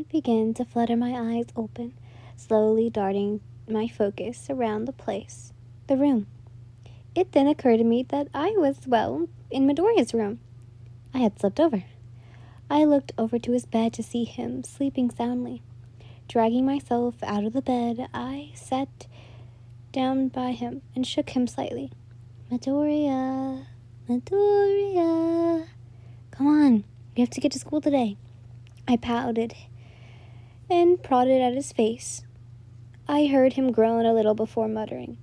I begin to flutter my eyes open, slowly darting my focus around the place, the room. It then occurred to me that I was, well, in Midoriya's room. I had slept over. I looked over to his bed to see him sleeping soundly. Dragging myself out of the bed, I sat down by him and shook him slightly. Midoriya, Midoriya. Come on, we have to get to school today. I pouted and prodded at his face. I heard him groan a little before muttering,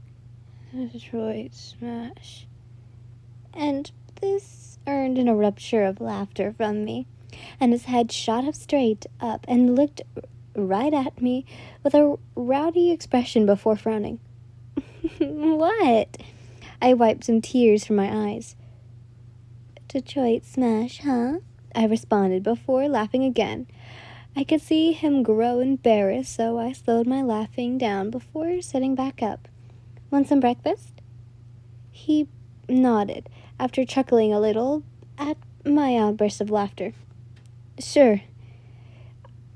Detroit smash. And this earned an eruption of laughter from me, and his head shot up straight up and looked right at me with a rowdy expression before frowning. What? I wiped some tears from my eyes. Detroit smash, huh? I responded before laughing again. I could see him grow embarrassed, so I slowed my laughing down before sitting back up. Want some breakfast? He nodded, after chuckling a little at my outburst of laughter. Sure.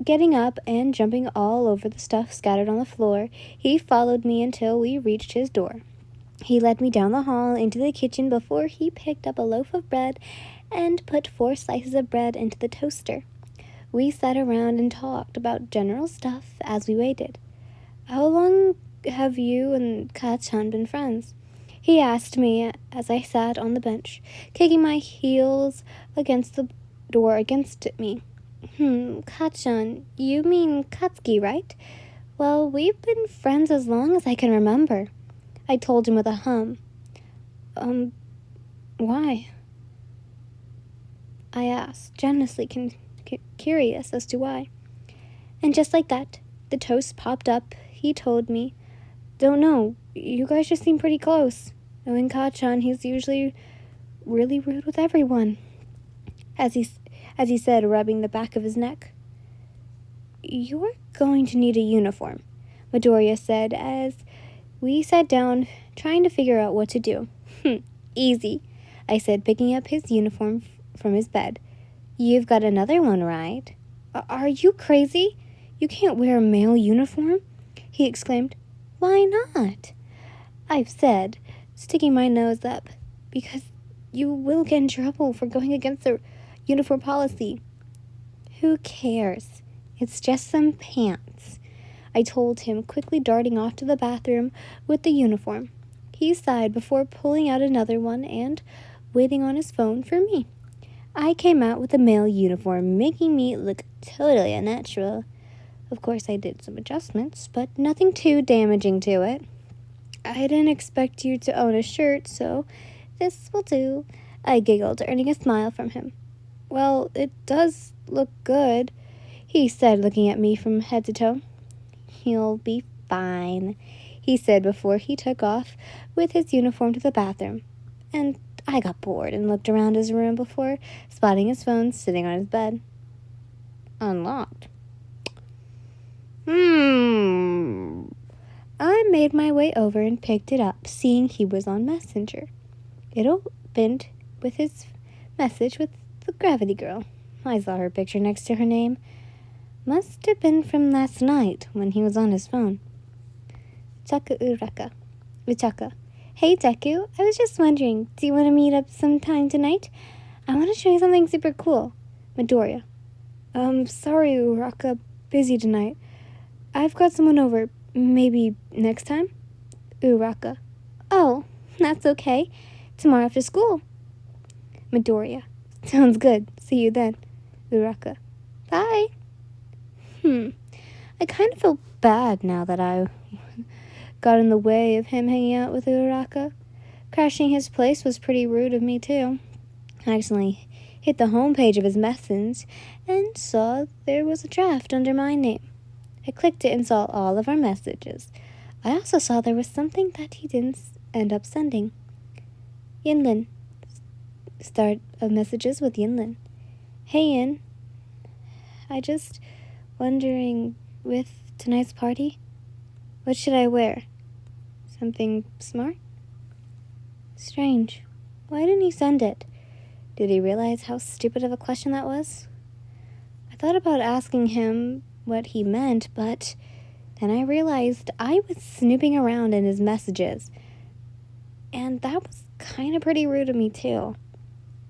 Getting up and jumping all over the stuff scattered on the floor, he followed me until we reached his door. He led me down the hall into the kitchen before he picked up a loaf of bread and put 4 slices of bread into the toaster. We sat around and talked about general stuff as we waited. How long have you and Kachan been friends? He asked me as I sat on the bench, kicking my heels against the door against me. Kachan, you mean Katsuki, right? Well, we've been friends as long as I can remember. I told him with a hum. Why? I asked, genuinely curious as to why. And just like that, the toast popped up. He told me, don't know, you guys just seem pretty close. Knowing Kachan, he's usually really rude with everyone. As he said, rubbing the back of his neck. You're going to need a uniform, Midoriya said as we sat down trying to figure out what to do. Easy, I said, picking up his uniform from his bed. You've got another one, right? Are you crazy? You can't wear a male uniform, he exclaimed. Why not? I've said, sticking my nose up, because you will get in trouble for going against the uniform policy. Who cares? It's just some pants, I told him, quickly darting off to the bathroom with the uniform. He sighed before pulling out another one and waiting on his phone for me. I came out with a male uniform, making me look totally unnatural. Of course, I did some adjustments, but nothing too damaging to it. I didn't expect you to own a shirt, so this will do, I giggled, earning a smile from him. Well, it does look good, he said, looking at me from head to toe. You'll be fine, he said before he took off with his uniform to the bathroom. And I got bored and looked around his room before spotting his phone sitting on his bed. Unlocked. I made my way over and picked it up, seeing he was on Messenger. It opened with his message with the Gravity Girl. I saw her picture next to her name. Must have been from last night when he was on his phone. Uchaka. Hey, Deku, I was just wondering, do you want to meet up sometime tonight? I want to show you something super cool. Midoriya. Sorry, Uraka, busy tonight. I've got someone over, maybe next time? Uraka. Oh, that's okay. Tomorrow after school. Midoriya. Sounds good. See you then. Uraka. Bye. I kind of feel bad now that I got in the way of him hanging out with Uraka. Crashing his place was pretty rude of me, too. I accidentally hit the home page of his message and saw there was a draft under my name. I clicked it and saw all of our messages. I also saw there was something that he didn't end up sending. Yinlin. Start of messages with Yinlin. Hey, Yin. I just wondering, with tonight's party, what should I wear? Something smart? Strange. Why didn't he send it? Did he realize how stupid of a question that was? I thought about asking him, what he meant, but then I realized I was snooping around in his messages. And that was kind of pretty rude of me, too.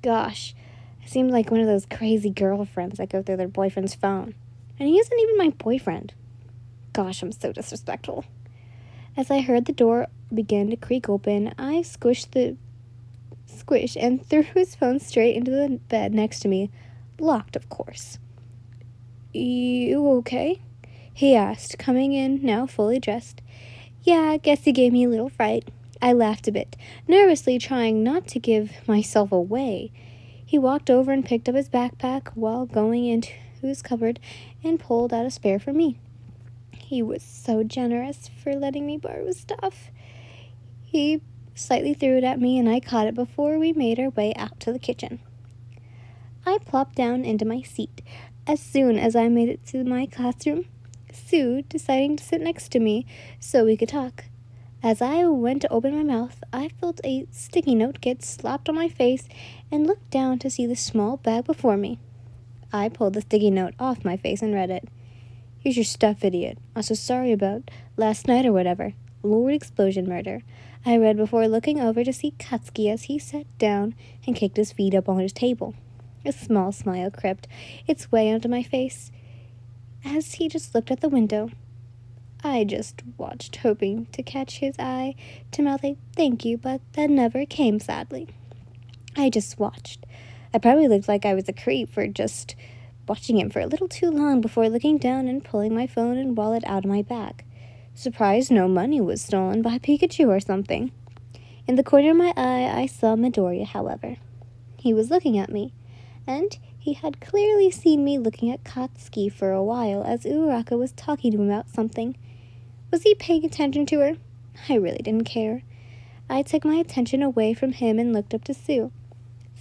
Gosh, I seemed like one of those crazy girlfriends that go through their boyfriend's phone. And he isn't even my boyfriend. Gosh, I'm so disrespectful. As I heard the door begin to creak open, I squished and threw his phone straight into the bed next to me, locked, of course. You okay? He asked, coming in now fully dressed. Yeah, I guess he gave me a little fright. I laughed a bit, nervously trying not to give myself away. He walked over and picked up his backpack while going into his cupboard and pulled out a spare for me. He was so generous for letting me borrow his stuff. He slightly threw it at me and I caught it before we made our way out to the kitchen. I plopped down into my seat. As soon as I made it to my classroom, Sue deciding to sit next to me so we could talk. As I went to open my mouth, I felt a sticky note get slapped on my face and looked down to see the small bag before me. I pulled the sticky note off my face and read it. Here's your stuff, idiot. I'm so sorry about last night or whatever. Lord Explosion Murder. I read before looking over to see Katsuki as he sat down and kicked his feet up on his table. A small smile crept its way onto my face as he just looked at the window. I just watched, hoping to catch his eye to mouth a thank you, but that never came, sadly. I just watched. I probably looked like I was a creep for just watching him for a little too long before looking down and pulling my phone and wallet out of my bag. Surprised no money was stolen by Pikachu or something. In the corner of my eye, I saw Midoriya, however. He was looking at me, and he had clearly seen me looking at Katsuki for a while as Uraraka was talking to him about something. Was he paying attention to her? I really didn't care. I took my attention away from him and looked up to Sue.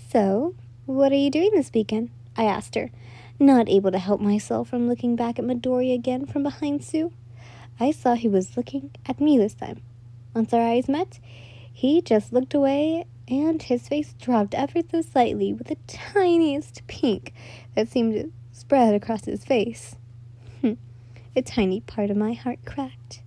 So, what are you doing this weekend? I asked her, not able to help myself from looking back at Midoriya again from behind Sue. I saw he was looking at me this time. Once our eyes met, he just looked away and his face dropped ever so slightly with the tiniest pink that seemed to spread across his face. A tiny part of my heart cracked.